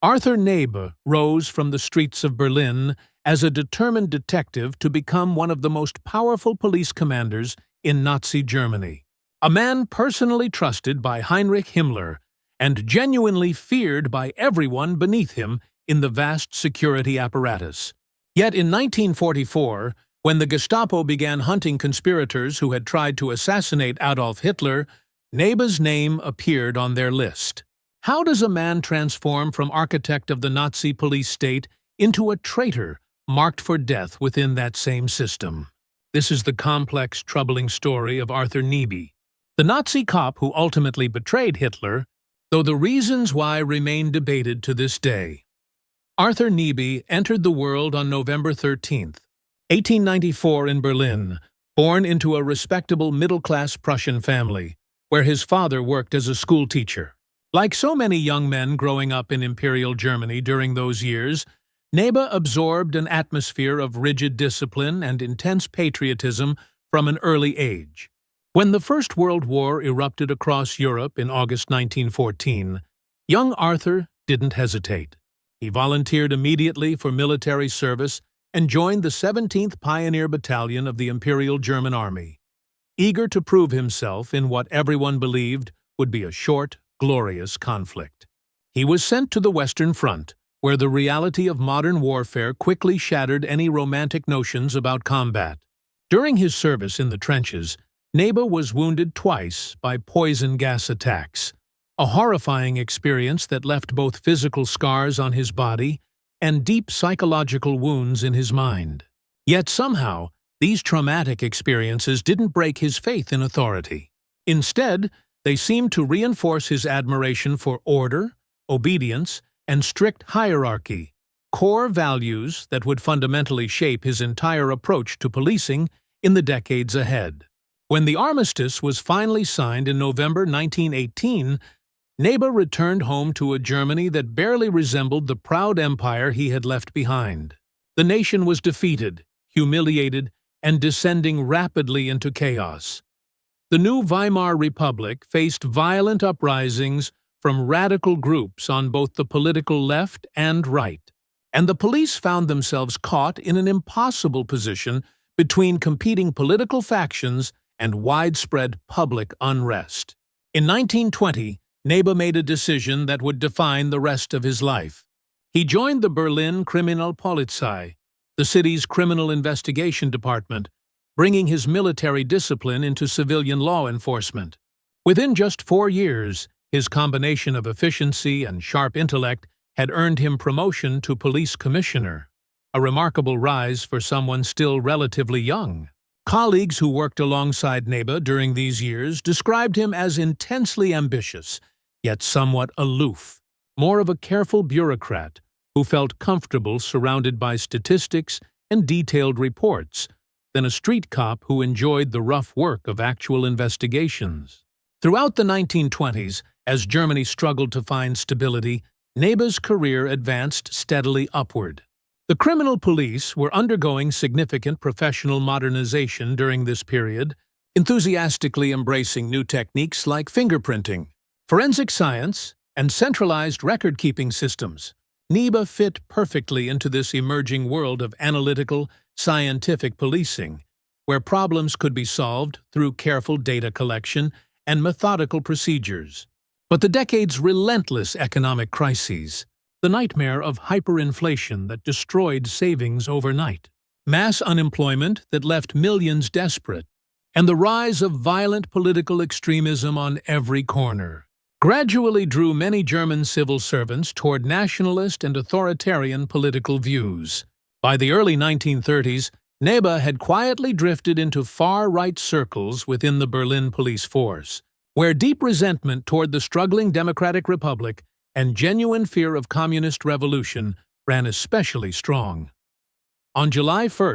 Arthur Nebe rose from the streets of Berlin as a determined detective to become one of the most powerful police commanders in Nazi Germany. A man personally trusted by Heinrich Himmler and genuinely feared by everyone beneath him in the vast security apparatus. Yet in 1944, when the Gestapo began hunting conspirators who had tried to assassinate Adolf Hitler, Nebe's name appeared on their list. How does a man transform from architect of the Nazi police state into a traitor marked for death within that same system? This is the complex, troubling story of Arthur Nebe, the Nazi cop who ultimately betrayed Hitler, though the reasons why remain debated to this day. Arthur Nebe entered the world on November 13, 1894 in Berlin, born into a respectable middle-class Prussian family, where his father worked as a schoolteacher. Like so many young men growing up in Imperial Germany during those years, Nebe absorbed an atmosphere of rigid discipline and intense patriotism from an early age. When the First World War erupted across Europe in August 1914, young Arthur didn't hesitate. He volunteered immediately for military service and joined the 17th Pioneer Battalion of the Imperial German Army, eager to prove himself in what everyone believed would be a short, glorious conflict. He was sent to the Western Front, where the reality of modern warfare quickly shattered any romantic notions about combat. During his service in the trenches, Nebe was wounded twice by poison gas attacks, a horrifying experience that left both physical scars on his body and deep psychological wounds in his mind. Yet somehow, these traumatic experiences didn't break his faith in authority. Instead, they seemed to reinforce his admiration for order, obedience, and strict hierarchy, core values that would fundamentally shape his entire approach to policing in the decades ahead. When the armistice was finally signed in November 1918, Nebe returned home to a Germany that barely resembled the proud empire he had left behind. The nation was defeated, humiliated, and descending rapidly into chaos. The new Weimar Republic faced violent uprisings from radical groups on both the political left and right, and the police found themselves caught in an impossible position between competing political factions and widespread public unrest. In 1920, Nebe made a decision that would define the rest of his life. He joined the Berlin Kriminalpolizei, the city's criminal investigation department, bringing his military discipline into civilian law enforcement. Within just 4 years, his combination of efficiency and sharp intellect had earned him promotion to police commissioner, a remarkable rise for someone still relatively young. Colleagues who worked alongside Nebe during these years described him as intensely ambitious, yet somewhat aloof, more of a careful bureaucrat who felt comfortable surrounded by statistics and detailed reports than a street cop who enjoyed the rough work of actual investigations. Throughout the 1920s, as Germany struggled to find stability, Nebe's career advanced steadily upward. The criminal police were undergoing significant professional modernization during this period, enthusiastically embracing new techniques like fingerprinting, forensic science, and centralized record-keeping systems. Nebe fit perfectly into this emerging world of analytical, scientific policing, where problems could be solved through careful data collection and methodical procedures. But the decade's relentless economic crises, the nightmare of hyperinflation that destroyed savings overnight, mass unemployment that left millions desperate, and the rise of violent political extremism on every corner, gradually drew many German civil servants toward nationalist and authoritarian political views. By the early 1930s, Nebe had quietly drifted into far-right circles within the Berlin police force, where deep resentment toward the struggling Democratic Republic and genuine fear of communist revolution ran especially strong. On July 1,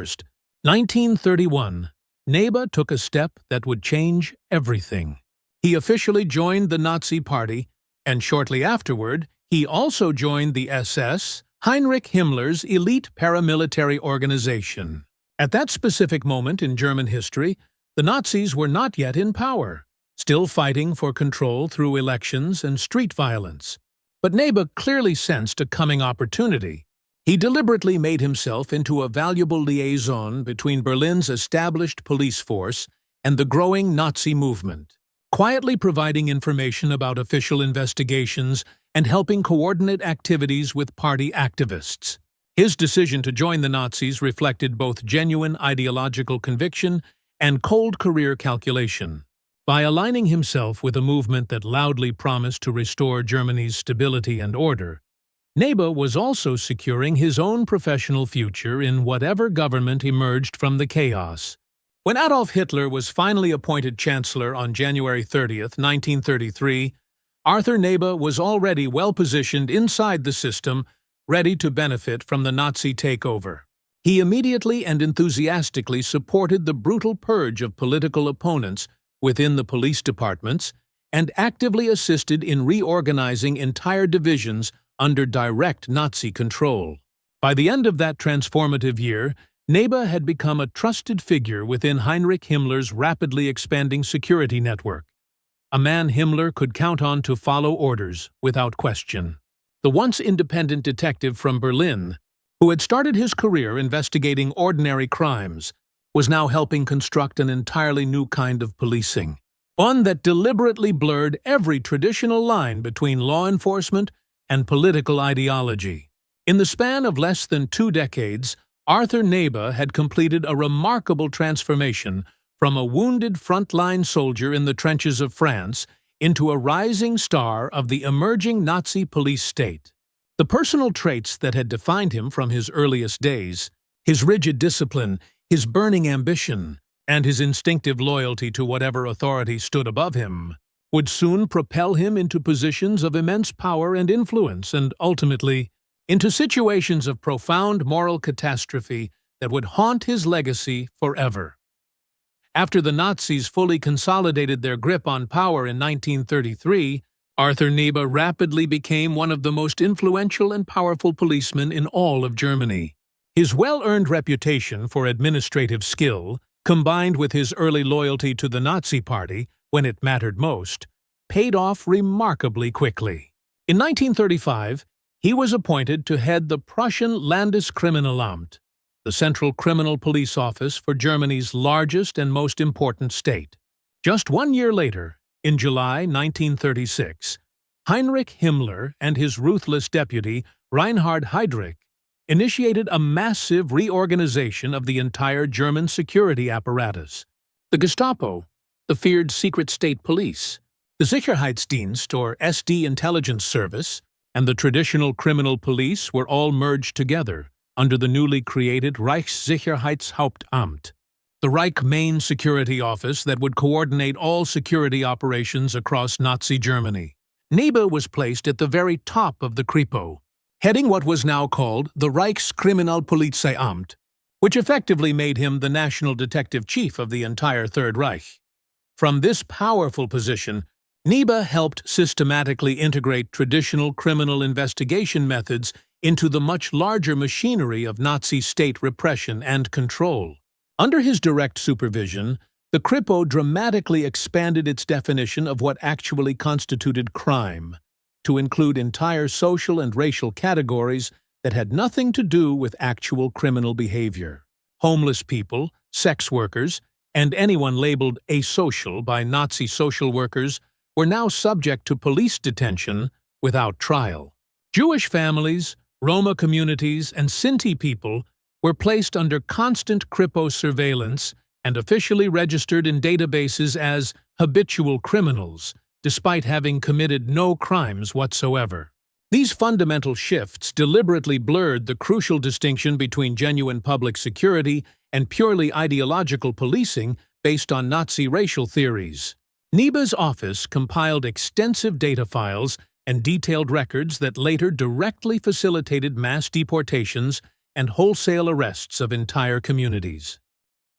1931, Nebe took a step that would change everything. He officially joined the Nazi Party, and shortly afterward, he also joined the SS, Heinrich Himmler's elite paramilitary organization. At that specific moment in German history, the Nazis were not yet in power, still fighting for control through elections and street violence. But Neba clearly sensed a coming opportunity. He deliberately made himself into a valuable liaison between Berlin's established police force and the growing Nazi movement, quietly providing information about official investigations and helping coordinate activities with party activists. His decision to join the Nazis reflected both genuine ideological conviction and cold career calculation. By aligning himself with a movement that loudly promised to restore Germany's stability and order, Neba was also securing his own professional future in whatever government emerged from the chaos. When Adolf Hitler was finally appointed Chancellor on January 30th, 1933, Arthur Neba was already well-positioned inside the system, ready to benefit from the Nazi takeover. He immediately and enthusiastically supported the brutal purge of political opponents within the police departments and actively assisted in reorganizing entire divisions under direct Nazi control. By the end of that transformative year, Neba had become a trusted figure within Heinrich Himmler's rapidly expanding security network, a man Himmler could count on to follow orders without question. The once independent detective from Berlin, who had started his career investigating ordinary crimes, was now helping construct an entirely new kind of policing, one that deliberately blurred every traditional line between law enforcement and political ideology. In the span of less than 2 decades, Arthur Neba had completed a remarkable transformation from a wounded frontline soldier in the trenches of France into a rising star of the emerging Nazi police state. The personal traits that had defined him from his earliest days, his rigid discipline, his burning ambition, and his instinctive loyalty to whatever authority stood above him, would soon propel him into positions of immense power and influence and, ultimately, into situations of profound moral catastrophe that would haunt his legacy forever. After the Nazis fully consolidated their grip on power in 1933, Arthur Neba rapidly became one of the most influential and powerful policemen in all of Germany. His well-earned reputation for administrative skill, combined with his early loyalty to the Nazi Party when it mattered most, paid off remarkably quickly. In 1935, he was appointed to head the Prussian Landeskriminalamt, the Central Criminal Police Office for Germany's largest and most important state. Just 1 year later, in July 1936, Heinrich Himmler and his ruthless deputy, Reinhard Heydrich, initiated a massive reorganization of the entire German security apparatus. The Gestapo, the feared secret state police, the Sicherheitsdienst or SD intelligence service, and the traditional criminal police were all merged together under the newly created Reichssicherheitshauptamt, the Reich Main Security Office that would coordinate all security operations across Nazi Germany. Neba was placed at the very top of the Kripo, heading what was now called the Reichskriminalpolizeiamt, which effectively made him the national detective chief of the entire Third Reich. From this powerful position, Neba helped systematically integrate traditional criminal investigation methods into the much larger machinery of Nazi state repression and control. Under his direct supervision, the Kripo dramatically expanded its definition of what actually constituted crime, to include entire social and racial categories that had nothing to do with actual criminal behavior. Homeless people, sex workers, and anyone labeled asocial by Nazi social workers were now subject to police detention without trial. Jewish families, Roma communities, and Sinti people were placed under constant Kripo surveillance and officially registered in databases as habitual criminals, despite having committed no crimes whatsoever. These fundamental shifts deliberately blurred the crucial distinction between genuine public security and purely ideological policing based on Nazi racial theories. Neba's office compiled extensive data files and detailed records that later directly facilitated mass deportations and wholesale arrests of entire communities.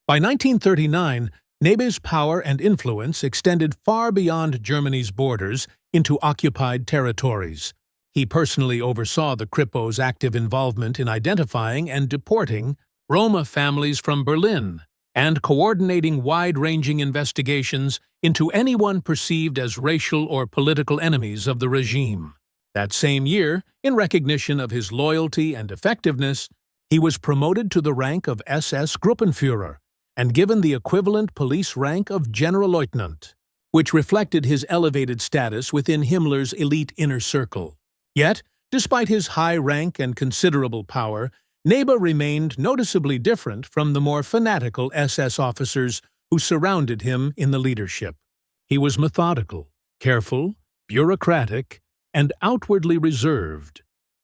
By 1939, Neba's power and influence extended far beyond Germany's borders into occupied territories. He personally oversaw the Kripo's active involvement in identifying and deporting Roma families from Berlin and coordinating wide-ranging investigations into anyone perceived as racial or political enemies of the regime. That same year, in recognition of his loyalty and effectiveness, he was promoted to the rank of SS Gruppenführer and given the equivalent police rank of Generalleutnant, which reflected his elevated status within Himmler's elite inner circle. Yet, despite his high rank and considerable power, Nebe remained noticeably different from the more fanatical SS officers who surrounded him in the leadership. He was methodical, careful, bureaucratic, and outwardly reserved,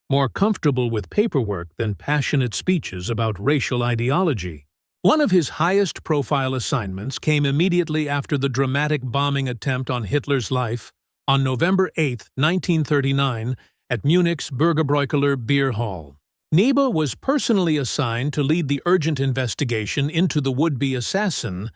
more comfortable with paperwork than passionate speeches about racial ideology. One of his highest-profile assignments came immediately after the dramatic bombing attempt on Hitler's life on November 8, 1939, at Munich's Bürgerbräukeler Beer Hall. Nebe was personally assigned to lead the urgent investigation into the would-be assassin,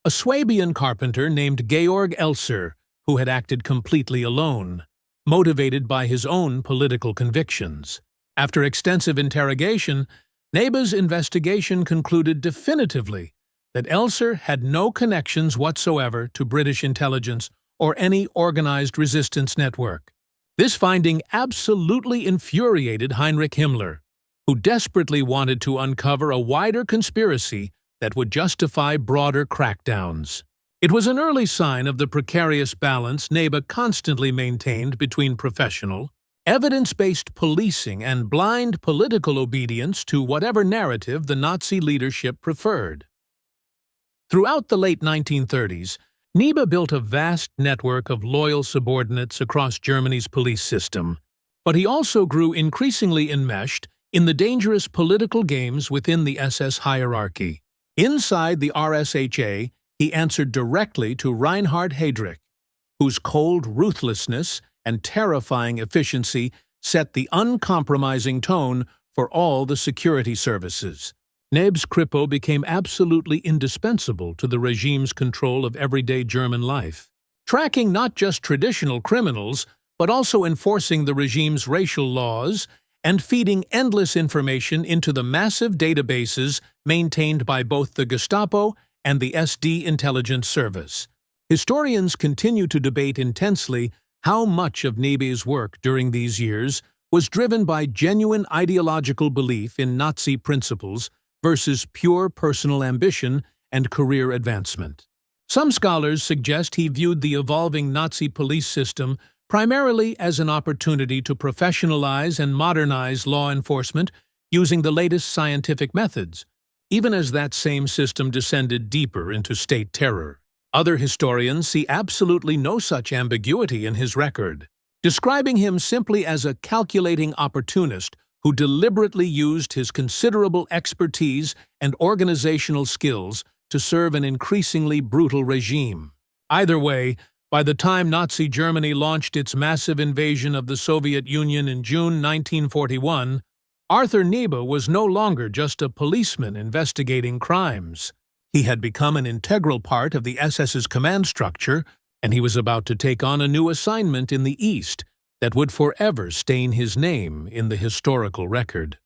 a Swabian carpenter named Georg Elser, who had acted completely alone, motivated by his own political convictions. After extensive interrogation, Nebe's investigation concluded definitively that Elser had no connections whatsoever to British intelligence or any organized resistance network. This finding absolutely infuriated Heinrich Himmler, who desperately wanted to uncover a wider conspiracy that would justify broader crackdowns. It was an early sign of the precarious balance Nebe constantly maintained between professional, evidence-based policing and blind political obedience to whatever narrative the Nazi leadership preferred. Throughout the late 1930s, Nebe built a vast network of loyal subordinates across Germany's police system, but he also grew increasingly enmeshed in the dangerous political games within the SS hierarchy. Inside the RSHA, he answered directly to Reinhard Heydrich, whose cold ruthlessness and terrifying efficiency set the uncompromising tone for all the security services. Nebe's Kripo became absolutely indispensable to the regime's control of everyday German life, tracking not just traditional criminals, but also enforcing the regime's racial laws and feeding endless information into the massive databases maintained by both the Gestapo and the SD intelligence service. Historians continue to debate intensely how much of Nebe's work during these years was driven by genuine ideological belief in Nazi principles versus pure personal ambition and career advancement. Some scholars suggest he viewed the evolving Nazi police system primarily as an opportunity to professionalize and modernize law enforcement using the latest scientific methods, even as that same system descended deeper into state terror. Other historians see absolutely no such ambiguity in his record, describing him simply as a calculating opportunist who deliberately used his considerable expertise and organizational skills to serve an increasingly brutal regime. Either way, by the time Nazi Germany launched its massive invasion of the Soviet Union in June 1941, Arthur Nebe was no longer just a policeman investigating crimes. He had become an integral part of the SS's command structure, and he was about to take on a new assignment in the East that would forever stain his name in the historical record.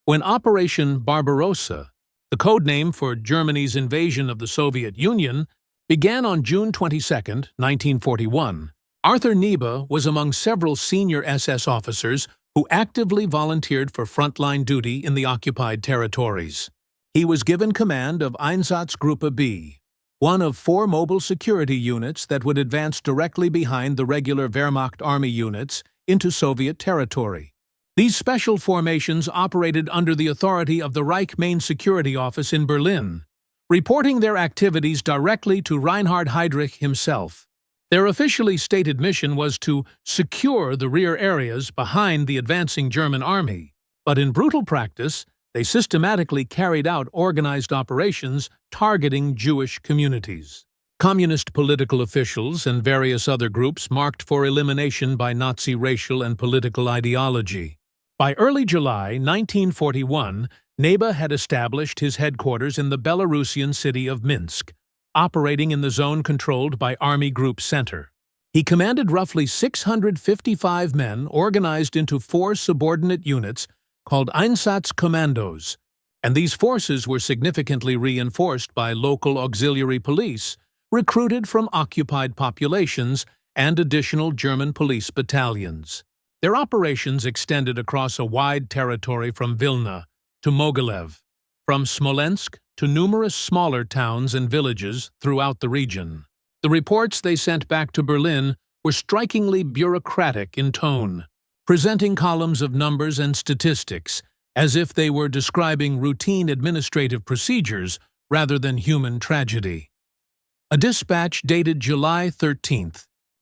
When Operation Barbarossa, the codename for Germany's invasion of the Soviet Union, began on June 22, 1941, Arthur Nebe was among several senior SS officers who actively volunteered for frontline duty in the occupied territories. He was given command of Einsatzgruppe B, one of 4 mobile security units that would advance directly behind the regular Wehrmacht army units into Soviet territory. These special formations operated under the authority of the Reich Main Security Office in Berlin, reporting their activities directly to Reinhard Heydrich himself. Their officially stated mission was to secure the rear areas behind the advancing German army, but in brutal practice, they systematically carried out organized operations targeting Jewish communities. Communist political officials and various other groups marked for elimination by Nazi racial and political ideology. By early July 1941, Nebe had established his headquarters in the Belarusian city of Minsk, operating in the zone controlled by Army Group Center. He commanded roughly 655 men organized into 4 subordinate units called Einsatzkommandos, and these forces were significantly reinforced by local auxiliary police recruited from occupied populations and additional German police battalions. Their operations extended across a wide territory from Vilna to Mogilev, from Smolensk to numerous smaller towns and villages throughout the region. The reports they sent back to Berlin were strikingly bureaucratic in tone, presenting columns of numbers and statistics as if they were describing routine administrative procedures rather than human tragedy. A dispatch dated July 13,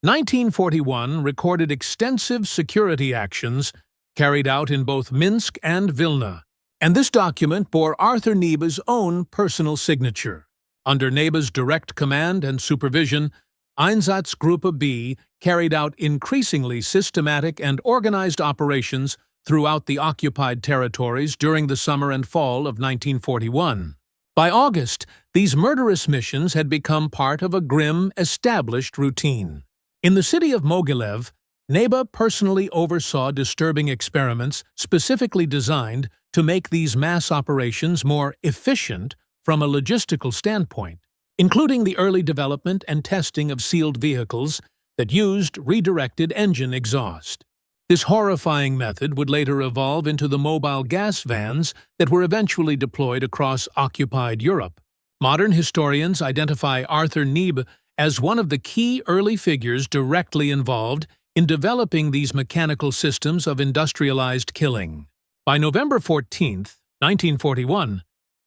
1941 recorded extensive security actions carried out in both Minsk and Vilna, and this document bore Arthur Nebe's own personal signature. Under Nebe's direct command and supervision, Einsatzgruppe B carried out increasingly systematic and organized operations throughout the occupied territories during the summer and fall of 1941. By August, these murderous missions had become part of a grim, established routine. In the city of Mogilev, Nebe personally oversaw disturbing experiments specifically designed to make these mass operations more efficient from a logistical standpoint, including the early development and testing of sealed vehicles that used redirected engine exhaust. This horrifying method would later evolve into the mobile gas vans that were eventually deployed across occupied Europe. Modern historians identify Arthur Nebe as one of the key early figures directly involved in developing these mechanical systems of industrialized killing. By November 14, 1941,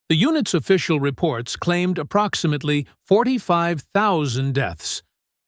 the unit's official reports claimed approximately 45,000 deaths,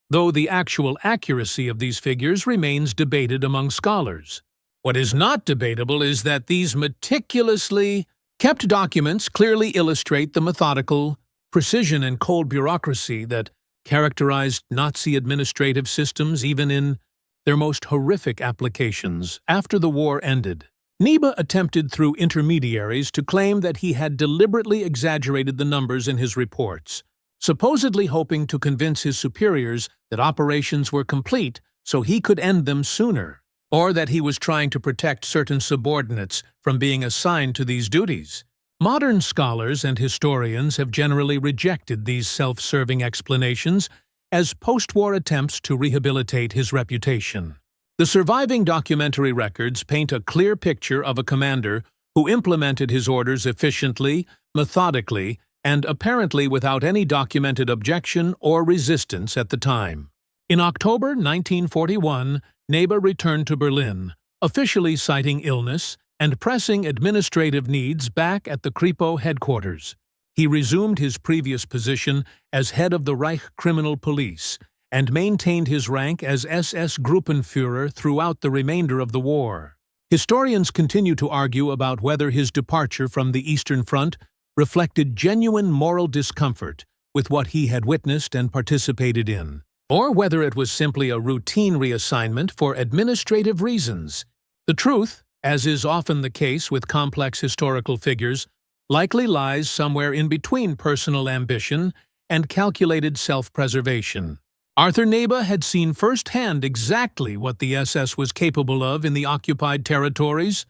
though the actual accuracy of these figures remains debated among scholars. What is not debatable is that these meticulously kept documents clearly illustrate the methodical precision and cold bureaucracy that characterized Nazi administrative systems even in their most horrific applications after the war ended. Nebe attempted through intermediaries to claim that he had deliberately exaggerated the numbers in his reports, supposedly hoping to convince his superiors that operations were complete so he could end them sooner, or that he was trying to protect certain subordinates from being assigned to these duties. Modern scholars and historians have generally rejected these self-serving explanations as post-war attempts to rehabilitate his reputation. The surviving documentary records paint a clear picture of a commander who implemented his orders efficiently, methodically, and apparently without any documented objection or resistance at the time. In October 1941, Nebe returned to Berlin, officially citing illness and pressing administrative needs back at the Kripo headquarters. He resumed his previous position as head of the Reich Criminal Police and maintained his rank as SS Gruppenführer throughout the remainder of the war. Historians continue to argue about whether his departure from the Eastern Front reflected genuine moral discomfort with what he had witnessed and participated in, or whether it was simply a routine reassignment for administrative reasons. The truth, as is often the case with complex historical figures, likely lies somewhere in between personal ambition and calculated self-preservation. Arthur Nebe had seen firsthand exactly what the SS was capable of in the occupied territories,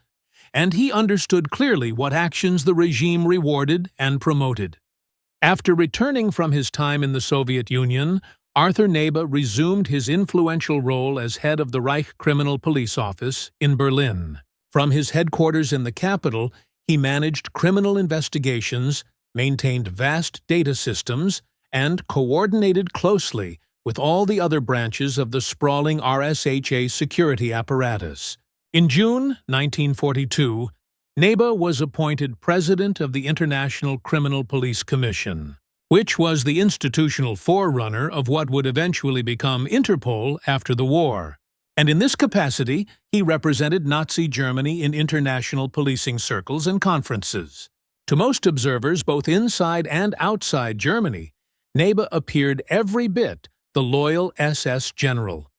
and he understood clearly what actions the regime rewarded and promoted. After returning from his time in the Soviet Union, Arthur Nebe resumed his influential role as head of the Reich Criminal Police Office in Berlin. From his headquarters in the capital, he managed criminal investigations, maintained vast data systems, and coordinated closely with all the other branches of the sprawling RSHA security apparatus. In June 1942, Nebe was appointed president of the International Criminal Police Commission, which was the institutional forerunner of what would eventually become Interpol after the war. And in this capacity, he represented Nazi Germany in international policing circles and conferences. To most observers, both inside and outside Germany, Nebe appeared every bit the loyal SS general,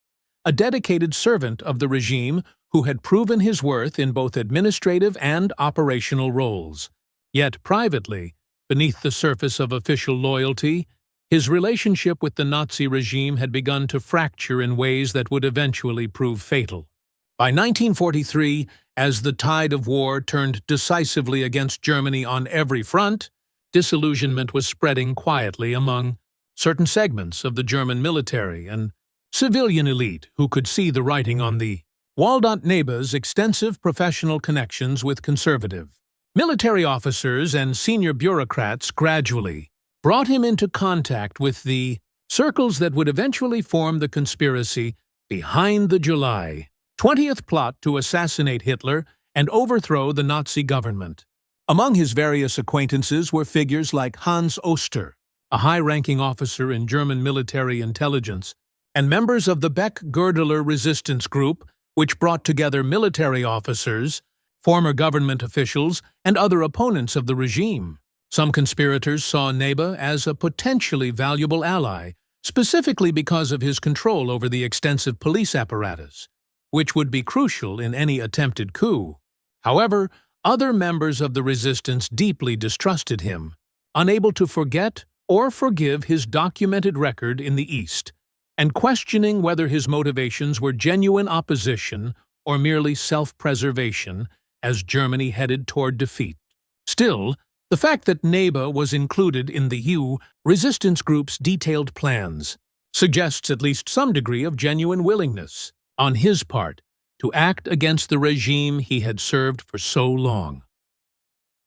a dedicated servant of the regime who had proven his worth in both administrative and operational roles. Yet privately, beneath the surface of official loyalty, his relationship with the Nazi regime had begun to fracture in ways that would eventually prove fatal. By 1943, as the tide of war turned decisively against Germany on every front, disillusionment was spreading quietly among certain segments of the German military and civilian elite who could see the writing on the Neba's extensive professional connections with conservative military officers and senior bureaucrats gradually brought him into contact with the circles that would eventually form the conspiracy behind the July 20th plot to assassinate Hitler and overthrow the Nazi government. Among his various acquaintances were figures like Hans Oster, a high-ranking officer in German military intelligence, and members of the Beck-Goerdeler resistance group, which brought together military officers, former government officials, and other opponents of the regime. Some conspirators saw Neba as a potentially valuable ally, specifically because of his control over the extensive police apparatus, which would be crucial in any attempted coup. However, other members of the resistance deeply distrusted him, unable to forget or forgive his documented record in the East, and questioning whether his motivations were genuine opposition or merely self-preservation as Germany headed toward defeat. Still, the fact that Neba was included in the U resistance group's detailed plans suggests at least some degree of genuine willingness on his part to act against the regime he had served for so long.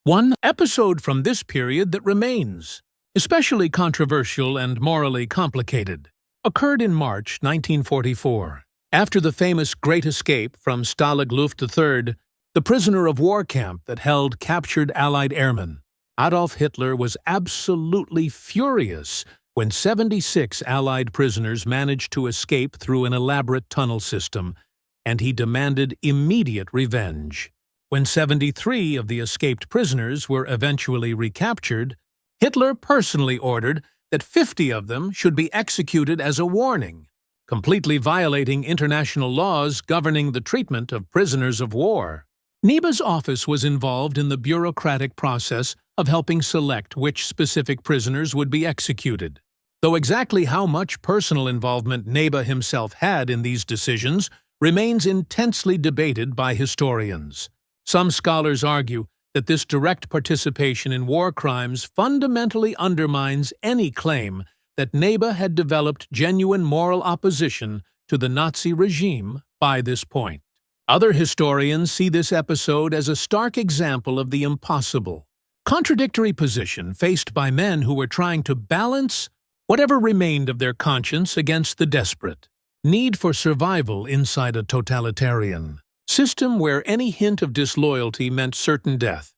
One episode from this period that remains especially controversial and morally complicated occurred in March 1944. After the famous Great Escape from Stalag Luft III, the prisoner of war camp that held captured Allied airmen, Adolf Hitler was absolutely furious when 76 Allied prisoners managed to escape through an elaborate tunnel system, and he demanded immediate revenge. When 73 of the escaped prisoners were eventually recaptured, Hitler personally ordered that 50 of them should be executed as a warning, completely violating international laws governing the treatment of prisoners of war. Neba's office was involved in the bureaucratic process of helping select which specific prisoners would be executed. Though exactly how much personal involvement Neba himself had in these decisions remains intensely debated by historians. Some scholars argue that this direct participation in war crimes fundamentally undermines any claim that Neba had developed genuine moral opposition to the Nazi regime by this point. Other historians see this episode as a stark example of the impossible, contradictory position faced by men who were trying to balance whatever remained of their conscience against the desperate need for survival inside a totalitarian system where any hint of disloyalty meant certain death.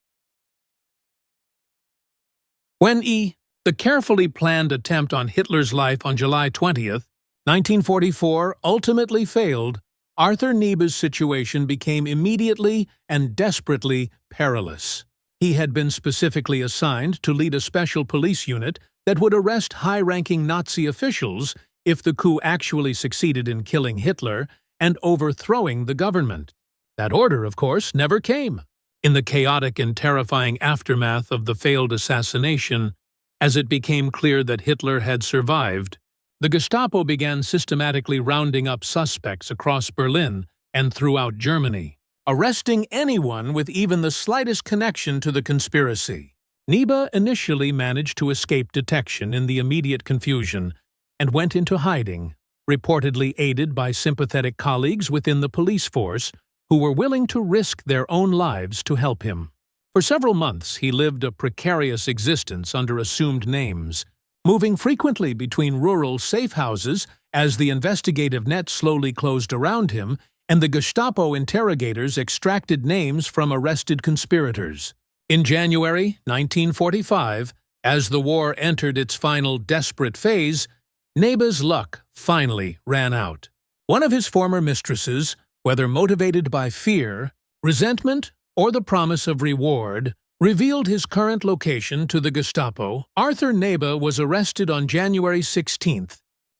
When the carefully planned attempt on Hitler's life on July 20th, 1944 ultimately failed, Arthur Neba's situation became immediately and desperately perilous. He had been specifically assigned to lead a special police unit that would arrest high-ranking Nazi officials if the coup actually succeeded in killing Hitler and overthrowing the government. That order, of course, never came. In the chaotic and terrifying aftermath of the failed assassination, as it became clear that Hitler had survived, the Gestapo began systematically rounding up suspects across Berlin and throughout Germany, arresting anyone with even the slightest connection to the conspiracy. Neba initially managed to escape detection in the immediate confusion and went into hiding, reportedly aided by sympathetic colleagues within the police force who were willing to risk their own lives to help him. For several months, he lived a precarious existence under assumed names, moving frequently between rural safe houses as the investigative net slowly closed around him and the Gestapo interrogators extracted names from arrested conspirators. In January 1945, as the war entered its final desperate phase, Neba's luck finally ran out. One of his former mistresses, whether motivated by fear, resentment, or the promise of reward, revealed his current location to the Gestapo. Arthur Neba was arrested on January 16,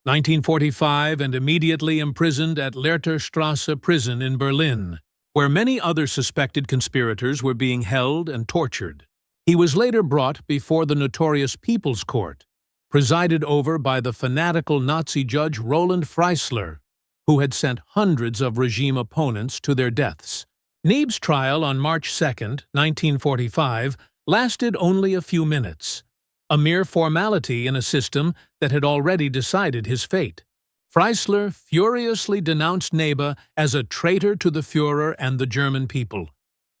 1945, and immediately imprisoned at Lehrterstrasse prison in Berlin, where many other suspected conspirators were being held and tortured. He was later brought before the notorious People's Court, presided over by the fanatical Nazi judge Roland Freisler, who had sent hundreds of regime opponents to their deaths. Neba's trial on March 2, 1945, lasted only a few minutes, a mere formality in a system that had already decided his fate. Freisler furiously denounced Nebe as a traitor to the Führer and the German people,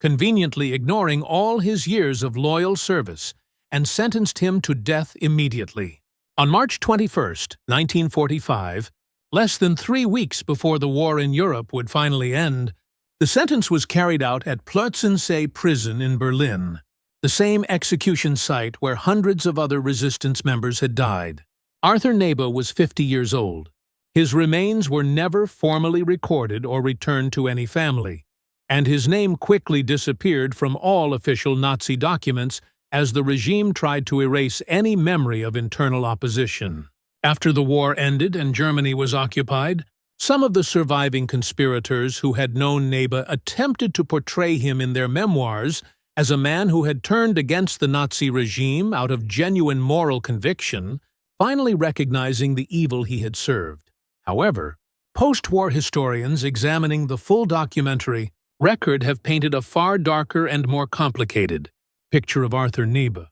conveniently ignoring all his years of loyal service, and sentenced him to death immediately. On March 21, 1945, less than 3 weeks before the war in Europe would finally end, the sentence was carried out at Plötzensee prison in Berlin, the same execution site where hundreds of other resistance members had died. Arthur Nebe was 50 years old. His remains were never formally recorded or returned to any family, and his name quickly disappeared from all official Nazi documents as the regime tried to erase any memory of internal opposition. After the war ended and Germany was occupied, some of the surviving conspirators who had known Nebe attempted to portray him in their memoirs as a man who had turned against the Nazi regime out of genuine moral conviction, finally recognizing the evil he had served. However, post-war historians examining the full documentary record have painted a far darker and more complicated picture of Arthur Nebe.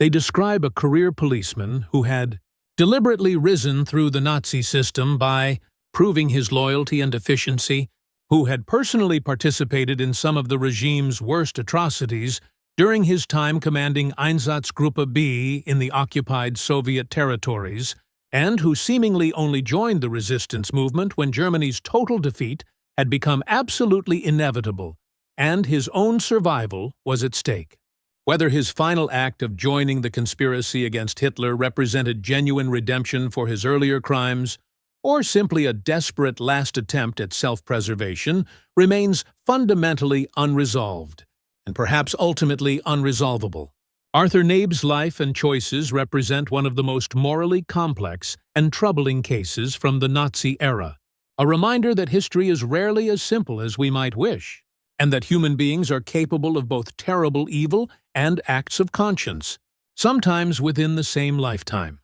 They describe a career policeman who had deliberately risen through the Nazi system by proving his loyalty and efficiency, who had personally participated in some of the regime's worst atrocities during his time commanding Einsatzgruppe B in the occupied Soviet territories, and who seemingly only joined the resistance movement when Germany's total defeat had become absolutely inevitable, and his own survival was at stake. Whether his final act of joining the conspiracy against Hitler represented genuine redemption for his earlier crimes, or simply a desperate last attempt at self-preservation, remains fundamentally unresolved, and perhaps ultimately unresolvable. Arthur Nebe's life and choices represent one of the most morally complex and troubling cases from the Nazi era, a reminder that history is rarely as simple as we might wish, and that human beings are capable of both terrible evil and acts of conscience, sometimes within the same lifetime.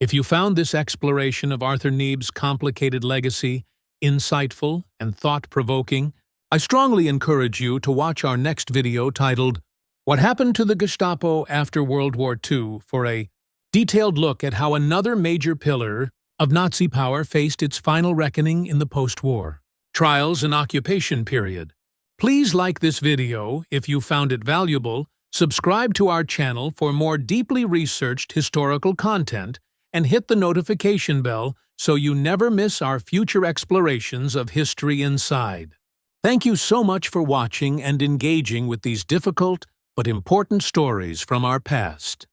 If you found this exploration of Arthur Nebe's complicated legacy insightful and thought-provoking, I strongly encourage you to watch our next video titled What Happened to the Gestapo After World War II for a detailed look at how another major pillar of Nazi power faced its final reckoning in the post-war trials and occupation period. Please like this video if you found it valuable, subscribe to our channel for more deeply researched historical content, and hit the notification bell so you never miss our future explorations of history inside. Thank you so much for watching and engaging with these difficult but important stories from our past.